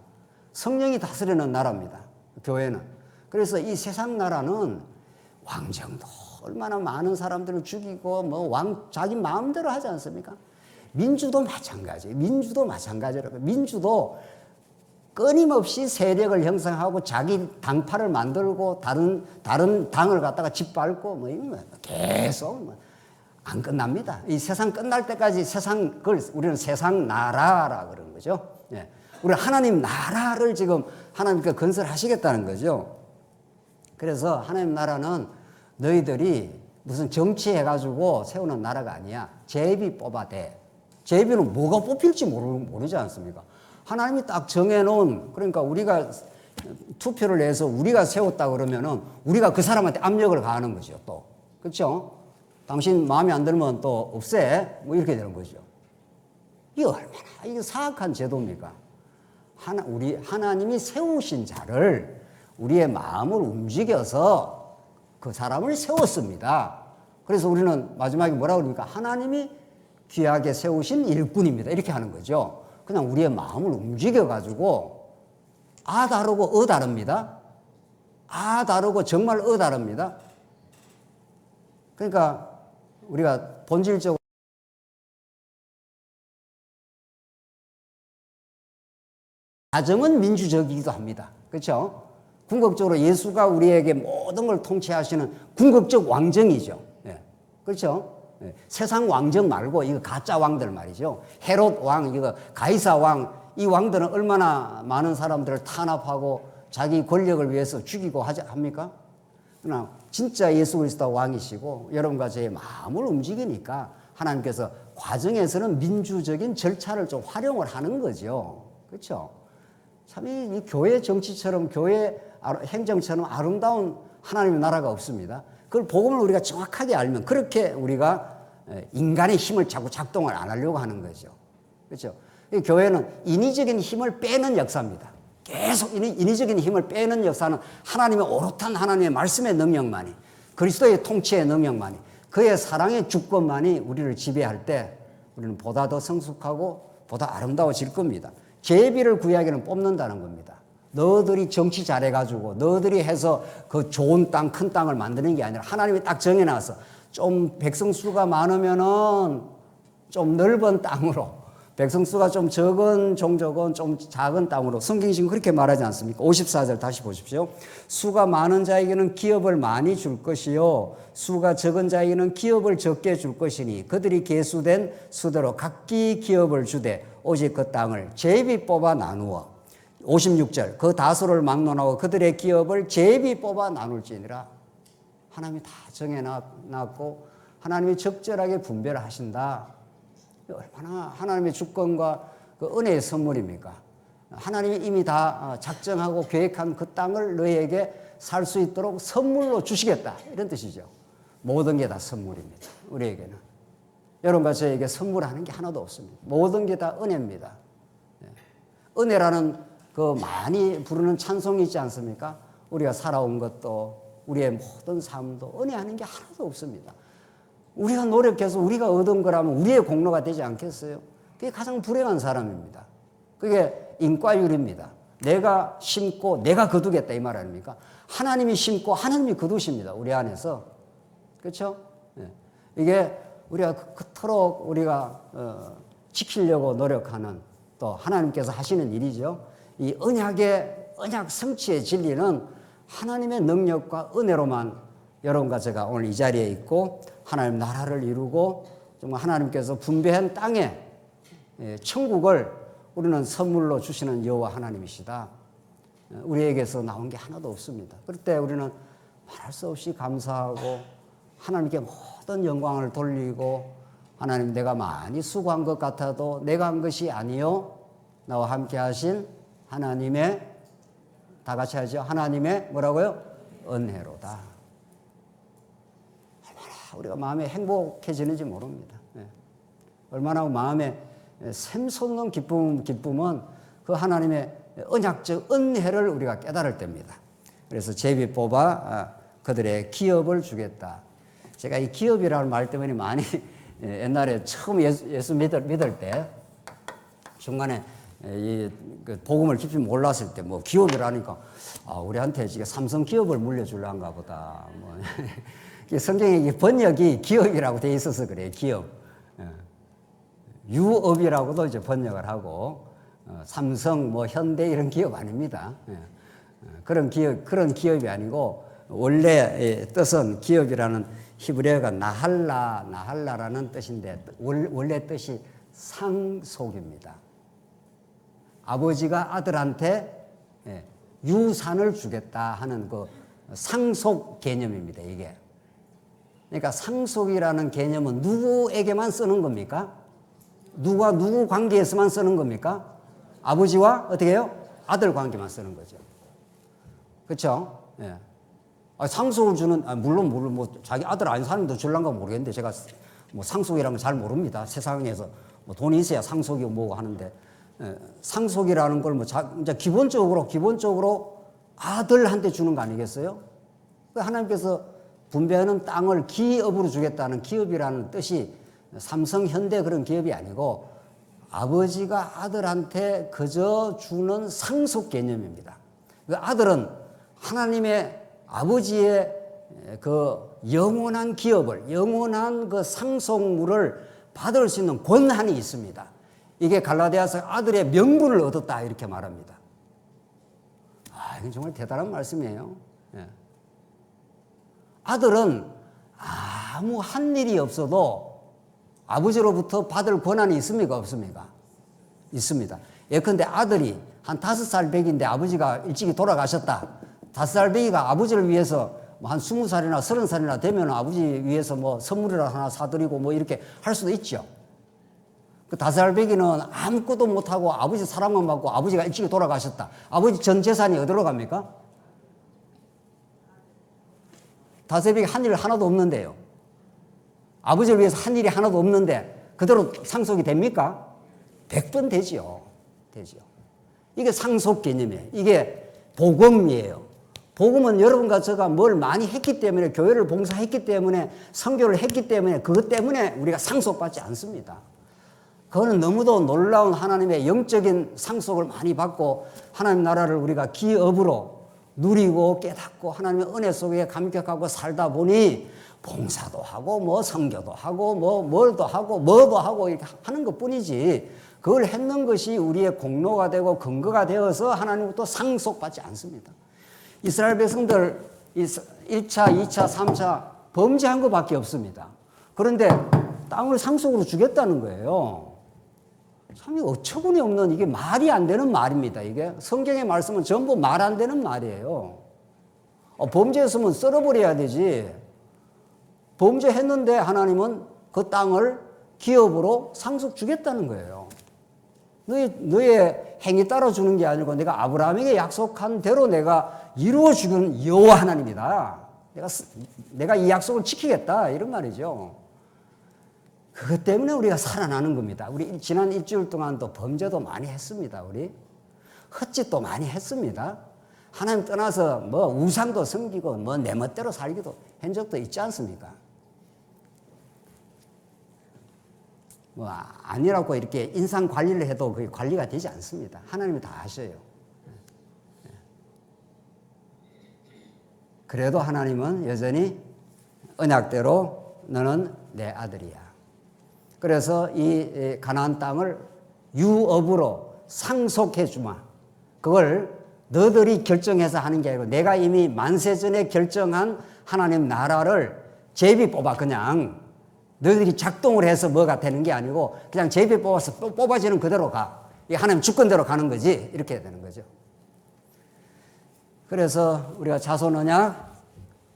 성령이 다스리는 나라입니다, 교회는. 그래서 이 세상 나라는 왕정도 얼마나 많은 사람들을 죽이고 자기 마음대로 하지 않습니까? 민주도 마찬가지예요. 민주도 끊임없이 세력을 형성하고 자기 당파를 만들고 다른 당을 갖다가 짓밟고 계속 안 끝납니다. 이 세상 끝날 때까지 그걸 우리는 세상 나라라 그러는 거죠. 예. 우리 하나님 나라를 지금 하나님께 건설하시겠다는 거죠. 그래서 하나님 나라는 너희들이 무슨 정치해가지고 세우는 나라가 아니야. 제비 뽑아대. 제비는 뭐가 뽑힐지 모르지 않습니까? 하나님이 딱 정해놓은, 그러니까 우리가 투표를 해서 우리가 세웠다 그러면은 우리가 그 사람한테 압력을 가하는 거죠, 또. 그렇죠? 당신 마음에 안 들면 또 없애. 이렇게 되는 거죠. 이게 얼마나 사악한 제도입니까? 우리 하나님이 세우신 자를 우리의 마음을 움직여서 그 사람을 세웠습니다. 그래서 우리는 마지막에 뭐라고 그럽니까? 하나님이 귀하게 세우신 일꾼입니다. 이렇게 하는 거죠. 그냥 우리의 마음을 움직여가지고, 다르고 다릅니다. 다르고 정말 다릅니다. 그러니까 우리가 본질적으로 가정은 민주적이기도 합니다. 그렇죠? 궁극적으로 예수가 우리에게 모든 걸 통치하시는 궁극적 왕정이죠. 예. 그렇죠? 예. 세상 왕정 말고 이거 가짜 왕들 말이죠. 헤롯 왕, 이거 가이사 왕, 이 왕들은 얼마나 많은 사람들을 탄압하고 자기 권력을 위해서 죽이고 합니까? 그러나 진짜 예수 그리스도 왕이시고 여러분과 저의 마음을 움직이니까 하나님께서 과정에서는 민주적인 절차를 좀 활용을 하는 거죠. 그렇죠? 참 이 교회 정치처럼 교회 행정처럼 아름다운 하나님의 나라가 없습니다. 그걸 복음을 우리가 정확하게 알면 그렇게 우리가 인간의 힘을 자꾸 작동을 안 하려고 하는 거죠. 그렇죠? 교회는 인위적인 힘을 빼는 역사입니다. 계속 인위적인 힘을 빼는 역사는 하나님의 오롯한 하나님의 말씀의 능력만이, 그리스도의 통치의 능력만이, 그의 사랑의 주권만이 우리를 지배할 때 우리는 보다 더 성숙하고 보다 아름다워질 겁니다. 제비를 구약에는 뽑는다는 겁니다. 너희들이 정치 잘해가지고 너희들이 해서 그 좋은 땅, 큰 땅을 만드는 게 아니라 하나님이 딱 정해놔서 좀 백성 수가 많으면은 좀 넓은 땅으로, 백성 수가 좀 적은 종족은 좀 작은 땅으로, 성경이 지금 그렇게 말하지 않습니까? 54절 다시 보십시오. 수가 많은 자에게는 기업을 많이 줄 것이요 수가 적은 자에게는 기업을 적게 줄 것이니 그들이 계수된 수대로 각기 기업을 주되 오직 그 땅을 제비 뽑아 나누어. 56절 그 다수를 막론하고 그들의 기업을 제비 뽑아 나눌지니라. 하나님이 다 정해놨고 하나님이 적절하게 분배를 하신다. 얼마나 하나님의 주권과 그 은혜의 선물입니까? 하나님이 이미 다 작정하고 계획한 그 땅을 너희에게 살 수 있도록 선물로 주시겠다, 이런 뜻이죠. 모든 게 다 선물입니다, 우리에게는. 여러분과 저에게 선물하는 게 하나도 없습니다. 모든 게 다 은혜입니다. 은혜라는 그 많이 부르는 찬송이 있지 않습니까? 우리가 살아온 것도 우리의 모든 삶도 은혜하는 게 하나도 없습니다. 우리가 노력해서 우리가 얻은 거라면 우리의 공로가 되지 않겠어요? 그게 가장 불행한 사람입니다. 그게 인과율입니다. 내가 심고 내가 거두겠다, 이 말 아닙니까? 하나님이 심고 하나님이 거두십니다, 우리 안에서. 그렇죠? 이게 우리가 그토록 우리가 지키려고 노력하는 또 하나님께서 하시는 일이죠. 이 언약 성취의 진리는 하나님의 능력과 은혜로만 여러분과 제가 오늘 이 자리에 있고 하나님 나라를 이루고 정말 하나님께서 분배한 땅에 천국을 우리는 선물로 주시는 여호와 하나님이시다. 우리에게서 나온 게 하나도 없습니다. 그럴 때 우리는 말할 수 없이 감사하고 하나님께 모든 영광을 돌리고 하나님 내가 많이 수고한 것 같아도 내가 한 것이 아니요 나와 함께 하신 하나님의 다 같이 하죠. 하나님의 뭐라고요? 은혜로다. 얼마나 우리가 마음에 행복해지는지 모릅니다. 얼마나 마음에 샘솟는 기쁨은 그 하나님의 언약적 은혜를 우리가 깨달을 때입니다. 그래서 제비 뽑아 그들의 기업을 주겠다. 제가 이 기업이라는 말 때문에 많이 옛날에 처음 예수 믿을 때 중간에 그 복음을 깊이 몰랐을 때 뭐 기업이라니까 우리한테 지금 삼성 기업을 물려줄란가 보다. 뭐 성경에 번역이 기업이라고 돼 있어서 그래요. 기업. 유업이라고도 이제 번역을 하고 삼성, 뭐 현대 이런 기업 아닙니다. 그런 기업이 아니고 원래 뜻은 기업이라는 히브리어가 나할라라는 뜻인데 원래 뜻이 상속입니다. 아버지가 아들한테 유산을 주겠다 하는 그 상속 개념입니다. 이게. 그러니까 상속이라는 개념은 누구에게만 쓰는 겁니까? 누가 누구 관계에서만 쓰는 겁니까? 아버지와 어떻게 해요? 아들 관계만 쓰는 거죠. 그렇죠? 예. 상속을 주는 물론 뭐 자기 아들 아닌 사람도 줄란가 모르겠는데 제가 뭐 상속이라는 걸 잘 모릅니다. 세상에서 뭐 돈이 있어야 상속이 뭐고 하는데 상속이라는 걸 뭐 이제 기본적으로 아들한테 주는 거 아니겠어요? 하나님께서 분배하는 땅을 기업으로 주겠다는 기업이라는 뜻이 삼성, 현대 그런 기업이 아니고 아버지가 아들한테 그저 주는 상속 개념입니다. 그 아들은 하나님의 아버지의 그 영원한 기업을, 영원한 그 상속물을 받을 수 있는 권한이 있습니다. 이게 갈라디아서 아들의 명분을 얻었다 이렇게 말합니다. 이건 정말 대단한 말씀이에요. 예. 아들은 아무 한 일이 없어도 아버지로부터 받을 권한이 있습니까? 없습니까? 있습니다. 예컨대 아들이 한 5살 배기인데 아버지가 일찍이 돌아가셨다. 5살 배기가 아버지를 위해서 한 20살이나 30살이나 되면 아버지 위해서 뭐 선물이라 하나 사드리고 뭐 이렇게 할 수도 있죠. 그 5살 배기는 아무것도 못하고 아버지 사랑만 받고 아버지가 일찍이 돌아가셨다. 아버지 전 재산이 어디로 갑니까? 5살 배기 한 일 하나도 없는데요. 아버지를 위해서 한 일이 하나도 없는데 그대로 상속이 됩니까? 100번 되지요. 이게 상속 개념이에요. 이게 복음이에요. 복음은 여러분과 제가 뭘 많이 했기 때문에 교회를 봉사했기 때문에 선교를 했기 때문에 그것 때문에 우리가 상속받지 않습니다. 그거는 너무도 놀라운 하나님의 영적인 상속을 많이 받고 하나님 나라를 우리가 기업으로 누리고 깨닫고 하나님의 은혜 속에 감격하고 살다 보니 봉사도 하고 뭐 선교도 하고 뭐 뭐도 하고 이렇게 하는 것뿐이지 그걸 했는 것이 우리의 공로가 되고 근거가 되어서 하나님부터 상속받지 않습니다. 이스라엘 백성들 1차, 2차, 3차 범죄한 것밖에 없습니다. 그런데 땅을 상속으로 주겠다는 거예요. 참 어처구니 없는 이게 말이 안 되는 말입니다. 이게 성경의 말씀은 전부 말 안 되는 말이에요. 범죄했으면 썰어버려야 되지. 범죄했는데 하나님은 그 땅을 기업으로 상속 주겠다는 거예요. 너의 행위 따라 주는 게 아니고 내가 아브라함에게 약속한 대로 내가 이루어 주는 여호와 하나님이다. 내가 이 약속을 지키겠다 이런 말이죠. 그것 때문에 우리가 살아나는 겁니다. 우리 지난 일주일 동안도 범죄도 많이 했습니다. 우리 헛짓도 많이 했습니다. 하나님 떠나서 뭐 우상도 섬기고 뭐 내 멋대로 살기도 한 적도 있지 않습니까? 뭐 아니라고 이렇게 인상 관리를 해도 그게 관리가 되지 않습니다. 하나님이 다 아셔요. 그래도 하나님은 여전히 언약대로 너는 내 아들이야. 그래서 이 가나안 땅을 유업으로 상속해 주마. 그걸 너들이 결정해서 하는 게 아니고 내가 이미 만세전에 결정한 하나님 나라를 제비 뽑아 그냥 너희들이 작동을 해서 뭐가 되는 게 아니고 그냥 제비 뽑아서 뽑아지는 그대로 가. 이 하나님 주권대로 가는 거지. 이렇게 되는 거죠. 그래서 우리가 자손 언약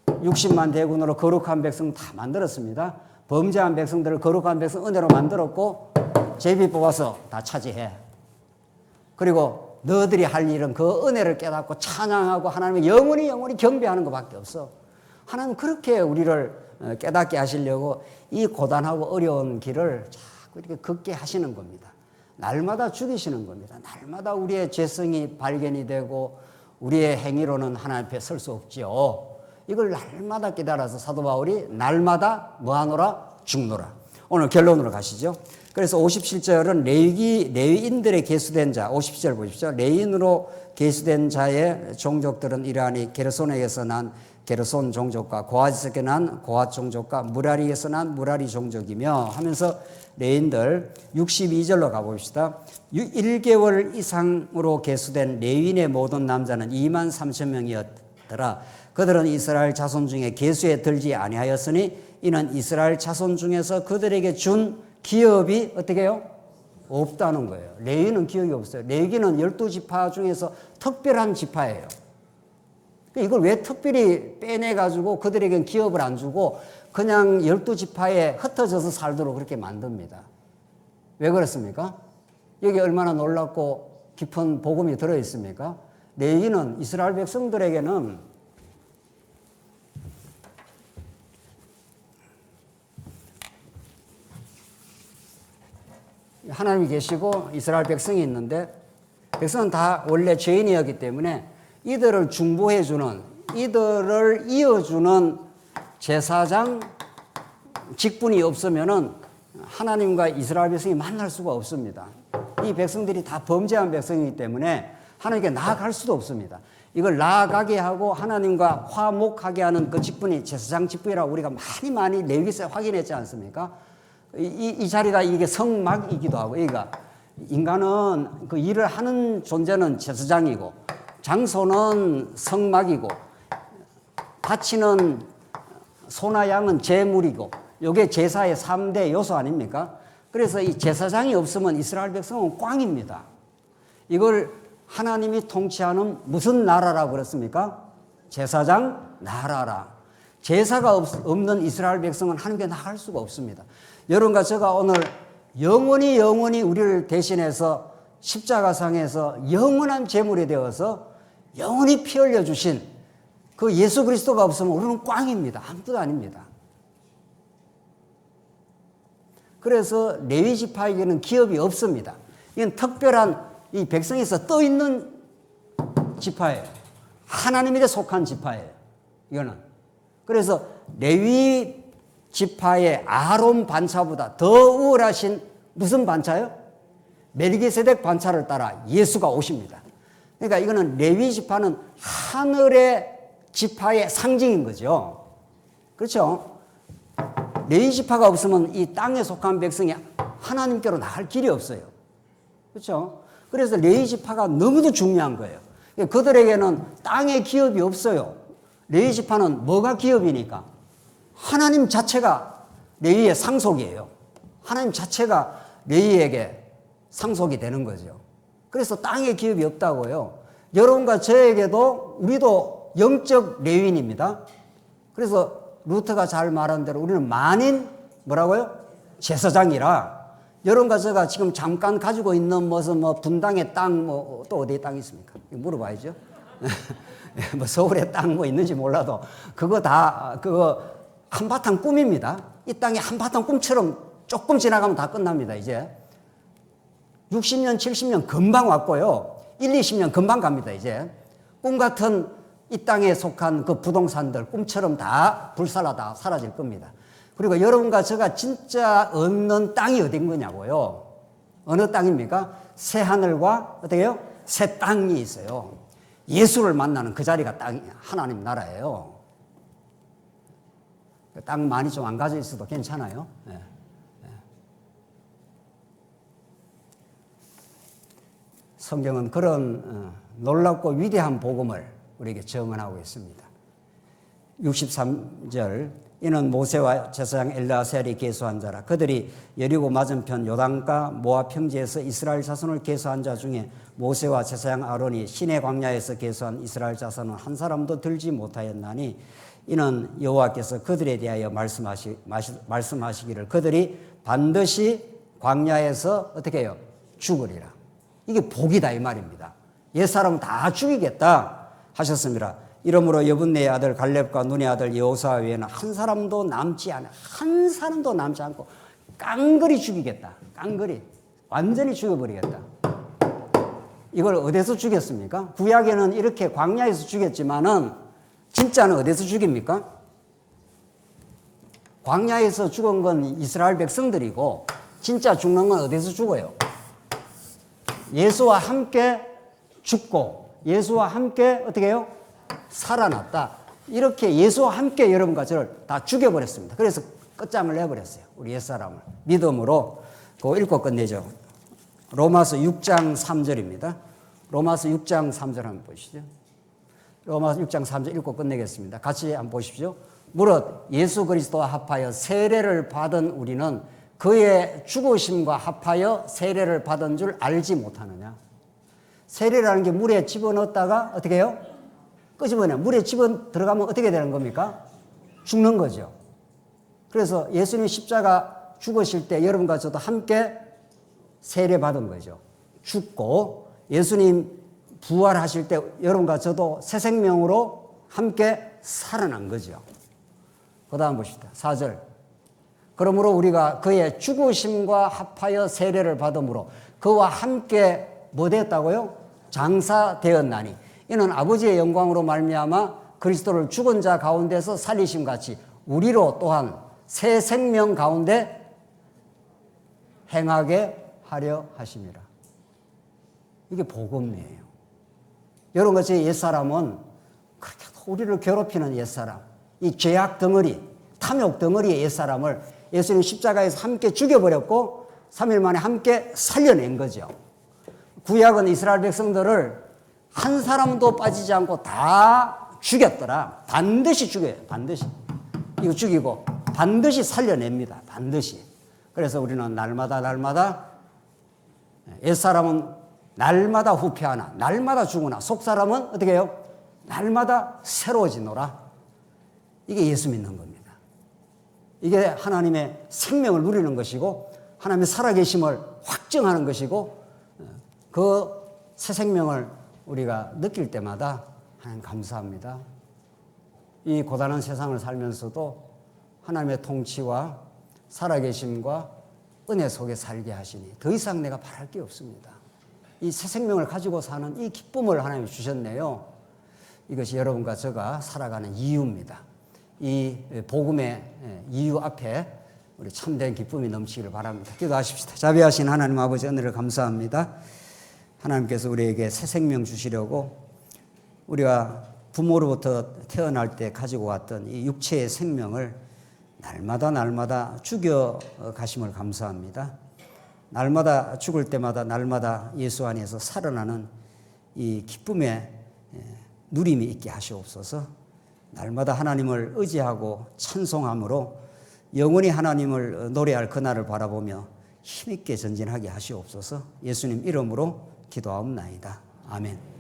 60만 대군으로 거룩한 백성 다 만들었습니다. 범죄한 백성들을 거룩한 백성 은혜로 만들었고 제비 뽑아서 다 차지해. 그리고 너희들이 할 일은 그 은혜를 깨닫고 찬양하고 하나님을 영원히 경배하는 것밖에 없어. 하나님 그렇게 우리를 깨닫게 하시려고 이 고단하고 어려운 길을 자꾸 이렇게 걷게 하시는 겁니다. 날마다 죽이시는 겁니다. 날마다 우리의 죄성이 발견이 되고 우리의 행위로는 하나님 앞에 설 수 없지요. 이걸 날마다 깨달아서 사도 바울이 날마다 뭐하노라? 죽노라. 오늘 결론으로 가시죠. 그래서 57절은 레위인들의 계수된 자, 57절 보십시오. 레위인으로 계수된 자의 종족들은 이러하니 게르손에게서 난 게르손 종족과 고핫에서 난 고핫 종족과 무라리에서 난 무라리 종족이며 하면서 레위인들 62절로 가봅시다. 1개월 이상으로 계수된 레위인의 모든 남자는 2만 3천 명이었더라. 그들은 이스라엘 자손 중에 계수에 들지 아니하였으니 이는 이스라엘 자손 중에서 그들에게 준 기업이 어떻게 해요? 없다는 거예요. 레위는 기업이 없어요. 레위기는 12지파 중에서 특별한 지파예요. 이걸 왜 특별히 빼내가지고 그들에겐 기업을 안 주고 그냥 12지파에 흩어져서 살도록 그렇게 만듭니다. 왜 그렇습니까? 여기 얼마나 놀랍고 깊은 복음이 들어있습니까? 레위는 이스라엘 백성들에게는 하나님이 계시고 이스라엘 백성이 있는데 백성은 다 원래 죄인이었기 때문에 이들을 중보해주는, 이들을 이어주는 제사장 직분이 없으면은 하나님과 이스라엘 백성이 만날 수가 없습니다. 이 백성들이 다 범죄한 백성이기 때문에 하나님께 나아갈 수도 없습니다. 이걸 나아가게 하고 하나님과 화목하게 하는 그 직분이 제사장 직분이라고 우리가 많이 레위기서에 확인했지 않습니까? 이 자리가 이게 성막이기도 하고, 여기가 인간은 그 일을 하는 존재는 제사장이고, 장소는 성막이고, 바치는 소나 양은 제물이고, 이게 제사의 3대 요소 아닙니까? 그래서 이 제사장이 없으면 이스라엘 백성은 꽝입니다. 이걸 하나님이 통치하는 무슨 나라라고 그랬습니까? 제사장 나라라. 제사가 없는 이스라엘 백성은 하나님께 나갈 수가 없습니다. 여러분과 제가 오늘 영원히 우리를 대신해서 십자가상에서 영원한 제물이 되어서 영원히 피 흘려 주신 그 예수 그리스도가 없으면 우리는 꽝입니다. 아무것도 아닙니다. 그래서 레위 지파에게는 기업이 없습니다. 이건 특별한 이 백성에서 떠 있는 지파예요. 하나님에게 속한 지파예요. 이거는. 그래서 레위 지파의 아론 반차보다 더 우월하신 무슨 반차요? 멜기세덱 반차를 따라 예수가 오십니다. 그러니까 이거는 레위 지파는 하늘의 지파의 상징인 거죠. 그렇죠? 레위 지파가 없으면 이 땅에 속한 백성이 하나님께로 나갈 길이 없어요. 그렇죠? 그래서 레위 지파가 너무도 중요한 거예요. 그들에게는 땅의 기업이 없어요. 레위 지파는 뭐가 기업이니까? 하나님 자체가 레위의 상속이에요. 하나님 자체가 레위에게 상속이 되는 거죠. 그래서 땅의 기업이 없다고요. 여러분과 저에게도 우리도 영적 레위인입니다. 그래서 루터가 잘 말한 대로 우리는 만인 뭐라고요? 제사장이라 여러분과 제가 지금 잠깐 가지고 있는 무슨 뭐 분당의 땅 뭐 또 어디에 땅이 있습니까? 물어봐야죠. 뭐 서울에 땅 뭐 있는지 몰라도 그거 다 그거 한바탕 꿈입니다. 이 땅이 한바탕 꿈처럼 조금 지나가면 다 끝납니다. 이제 60년 70년 금방 왔고요. 1, 20년 금방 갑니다. 이제 꿈 같은 이 땅에 속한 그 부동산들 꿈처럼 다 불살라다 사라질 겁니다. 그리고 여러분과 제가 진짜 얻는 땅이 어딘 거냐고요. 어느 땅입니까? 새 하늘과 어떻게 해요? 새 땅이 있어요. 예수를 만나는 그 자리가 땅 하나님 나라예요. 땅 많이 좀 안 가져 있어도 괜찮아요. 네. 네. 성경은 그런 놀랍고 위대한 복음을 우리에게 증언하고 있습니다. 63절 이는 모세와 제사장 엘르아셀이 계수한 자라. 그들이 여리고 맞은편 요단가 모압 평지에서 이스라엘 자손을 계수한 자 중에 모세와 제사장 아론이 시내 광야에서 계수한 이스라엘 자손은 한 사람도 들지 못하였나니 이는 여호와께서 그들에 대하여 말씀하시기를 그들이 반드시 광야에서 어떻게 해요? 죽으리라. 이게 복이다 이 말입니다. 옛사람은 다 죽이겠다 하셨습니다. 이러므로 여분네의 아들 갈렙과 눈의 아들 여호수아 외에는 한 사람도 남지 않고 깡그리 죽이겠다. 깡그리 완전히 죽여버리겠다. 이걸 어디서 죽였습니까? 구약에는 이렇게 광야에서 죽였지만은 진짜는 어디서 죽입니까? 광야에서 죽은 건 이스라엘 백성들이고 진짜 죽는 건 어디서 죽어요? 예수와 함께 죽고 예수와 함께 어떻게 해요? 살아났다. 이렇게 예수와 함께 여러분과 저를 다 죽여버렸습니다. 그래서 끝장을 내버렸어요. 우리 옛사람을. 믿음으로 그거 읽고 끝내죠. 로마서 6장 3절입니다. 로마서 6장 3절 한번 보시죠. 로마서 6장 3절 읽고 끝내겠습니다. 같이 한번 보십시오. 무릇 예수 그리스도와 합하여 세례를 받은 우리는 그의 죽으심과 합하여 세례를 받은 줄 알지 못하느냐. 세례라는 게 물에 집어넣었다가 어떻게 해요? 끄집어내요. 물에 집어 들어가면 어떻게 되는 겁니까? 죽는 거죠. 그래서 예수님 십자가 죽으실 때 여러분과 저도 함께 세례 받은 거죠. 죽고 예수님 부활하실 때 여러분과 저도 새 생명으로 함께 살아난 거죠. 그 다음 보십시다. 4절. 그러므로 우리가 그의 죽으심과 합하여 세례를 받음으로 그와 함께 뭐 되었다고요? 장사되었나니 이는 아버지의 영광으로 말미암아 그리스도를 죽은 자 가운데서 살리심 같이 우리로 또한 새 생명 가운데 행하게 하려 하심이라. 이게 복음이에요. 여러분같이 옛사람은 그렇게 우리를 괴롭히는 옛사람, 이 죄악 덩어리, 탐욕 덩어리의 옛사람을 예수님 십자가에서 함께 죽여버렸고 3일 만에 함께 살려낸 거죠. 구약은 이스라엘 백성들을 한 사람도 빠지지 않고 다 죽였더라. 반드시 죽여요. 반드시. 이거 죽이고 반드시 살려냅니다. 반드시. 그래서 우리는 날마다 옛사람은 날마다 후패하나 날마다 죽으나 속사람은 어떻게 해요? 날마다 새로워지노라. 이게 예수 믿는 겁니다. 이게 하나님의 생명을 누리는 것이고 하나님의 살아계심을 확증하는 것이고 그 새 생명을 우리가 느낄 때마다 하나님 감사합니다. 이 고단한 세상을 살면서도 하나님의 통치와 살아계심과 은혜 속에 살게 하시니 더 이상 내가 바랄 게 없습니다. 이 새 생명을 가지고 사는 이 기쁨을 하나님이 주셨네요. 이것이 여러분과 제가 살아가는 이유입니다. 이 복음의 이유 앞에 우리 참된 기쁨이 넘치기를 바랍니다. 기도하십시다. 자비하신 하나님 아버지 은혜를 감사합니다. 하나님께서 우리에게 새 생명 주시려고 우리가 부모로부터 태어날 때 가지고 왔던 이 육체의 생명을 날마다 죽여 가심을 감사합니다. 날마다 죽을 때마다 날마다 예수 안에서 살아나는 이 기쁨의 누림이 있게 하시옵소서. 날마다 하나님을 의지하고 찬송함으로 영원히 하나님을 노래할 그날을 바라보며 힘있게 전진하게 하시옵소서. 예수님 이름으로 기도하옵나이다. 아멘.